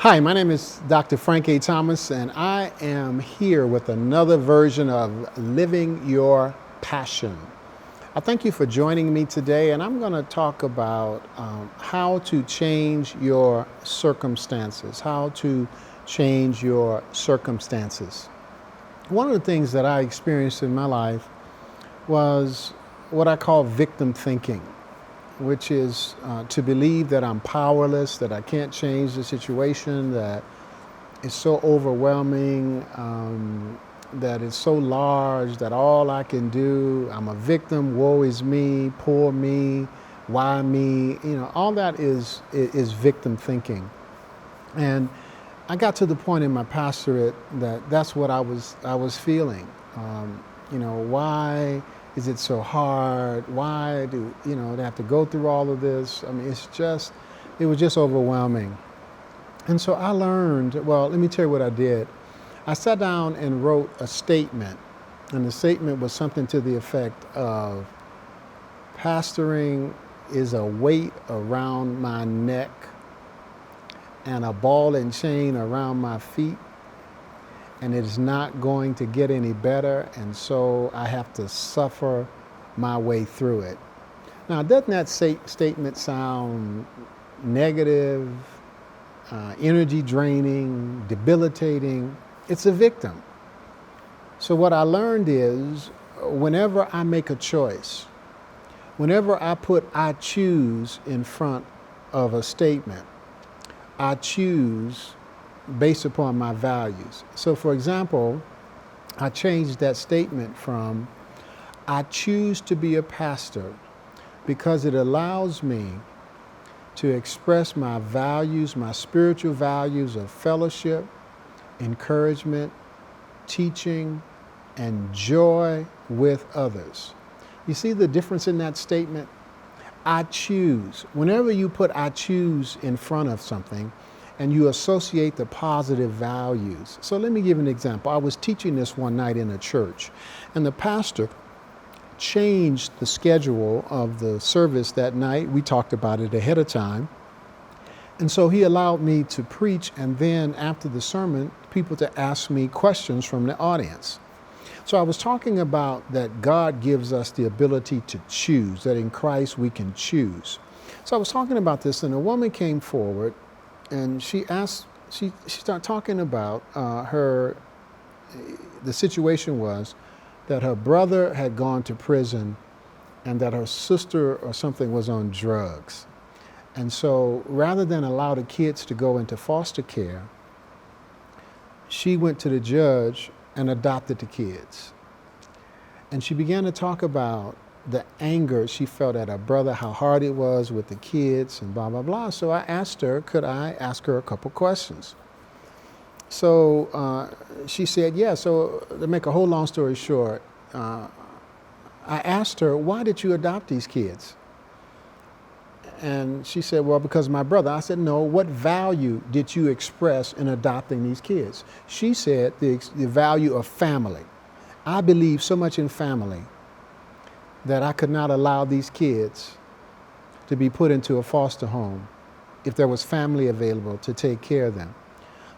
Hi, my name is Dr. Frank A. Thomas, and I am here with another version of Living Your Passion. I thank you for joining me today, and I'm going to talk about how to change your circumstances. How to change your circumstances. One of the things that I experienced in my life was what I call victim thinking, which is to believe that I'm powerless, that I can't change the situation, that it's so overwhelming, that it's so large, that all I can do, I'm a victim, woe is me, poor me, why me, all that is victim thinking. And I got to the point in my pastorate that that's what I was feeling. Why is it so hard? Why do they have to go through all of this? I mean, it was just overwhelming. And so I learned, well, let me tell you what I did. I sat down and wrote a statement, and the statement was something to the effect of, pastoring is a weight around my neck and a ball and chain around my feet, and it is not going to get any better, and so I have to suffer my way through it. Now, doesn't that statement sound negative, energy draining, debilitating? It's a victim. So what I learned is, whenever I make a choice, whenever I put "I choose" in front of a statement, I choose based upon my values. So for example, I changed that statement from, I choose to be a pastor because it allows me to express my values, my spiritual values of fellowship, encouragement, teaching, and joy with others. You see the difference in that statement? I choose. Whenever you put "I choose" in front of something, and you associate the positive values. So let me give an example. I was teaching this one night in a church, and the pastor changed the schedule of the service that night. We talked about it ahead of time. And so he allowed me to preach, and then after the sermon, people to ask me questions from the audience. So I was talking about that God gives us the ability to choose, that in Christ we can choose. So I was talking about this, and a woman came forward, and she started talking about the situation was that her brother had gone to prison and that her sister or something was on drugs. And so rather than allow the kids to go into foster care, she went to the judge and adopted the kids. And she began to talk about the anger she felt at her brother, how hard it was with the kids, and blah, blah, blah. So I asked her, could I ask her a couple questions? So she said, yeah. So to make a whole long story short, I asked her, why did you adopt these kids? And she said, well, because of my brother. I said, no, what value did you express in adopting these kids? She said the value of family. I believe so much in family that I could not allow these kids to be put into a foster home if there was family available to take care of them.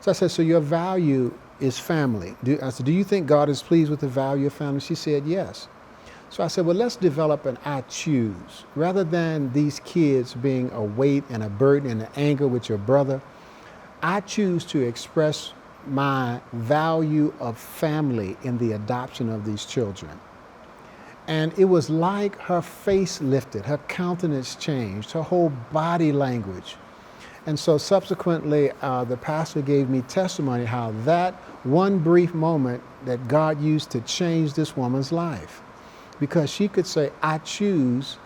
So I said, so your value is family. I said, do you think God is pleased with the value of family? She said, yes. So I said, well, let's develop an "I choose." Rather than these kids being a weight and a burden and an anger with your brother, I choose to express my value of family in the adoption of these children. And it was like her face lifted, her countenance changed, her whole body language. And so subsequently, the pastor gave me testimony how that one brief moment that God used to change this woman's life. Because she could say, I choose,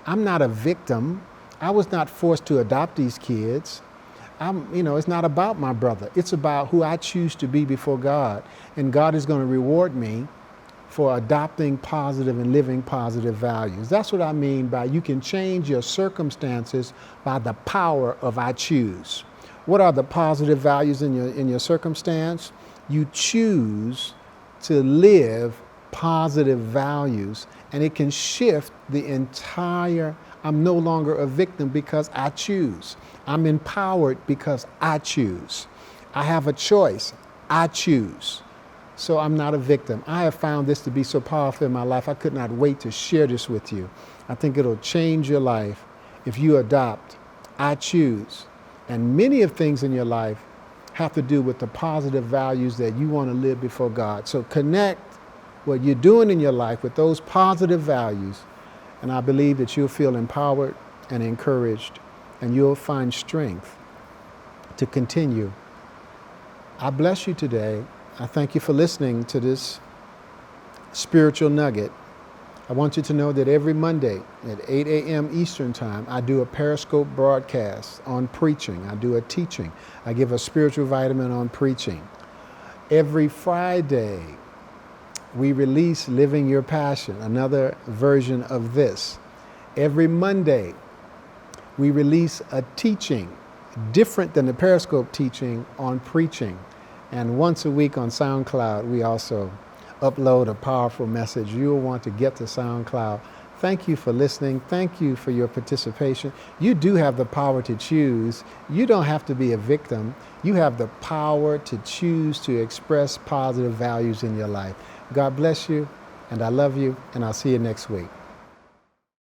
I'm not a victim. I was not forced to adopt these kids. It's not about my brother. It's about who I choose to be before God. And God is going to reward me for adopting positive and living positive values. That's what I mean by you can change your circumstances by the power of "I choose." What are the positive values in your circumstance? You choose to live positive values, and it can shift the entire. I'm no longer a victim because I choose. I'm empowered because I choose. I have a choice. I choose. So I'm not a victim. I have found this to be so powerful in my life. I could not wait to share this with you. I think it'll change your life if you adopt I choose. And many of things in your life have to do with the positive values that you want to live before God. So connect what you're doing in your life with those positive values, and I believe that you'll feel empowered and encouraged, and you'll find strength to continue. I bless you today. I thank you for listening to this spiritual nugget. I want you to know that every Monday at 8 a.m. Eastern Time, I do a Periscope broadcast on preaching. I do a teaching. I give a spiritual vitamin on preaching. Every Friday, we release Living Your Passion, another version of this. Every Monday, we release a teaching different than the Periscope teaching on preaching. And once a week on SoundCloud, we also upload a powerful message. You'll want to get to SoundCloud. Thank you for listening. Thank you for your participation. You do have the power to choose. You don't have to be a victim. You have the power to choose to express positive values in your life. God bless you, and I love you, and I'll see you next week.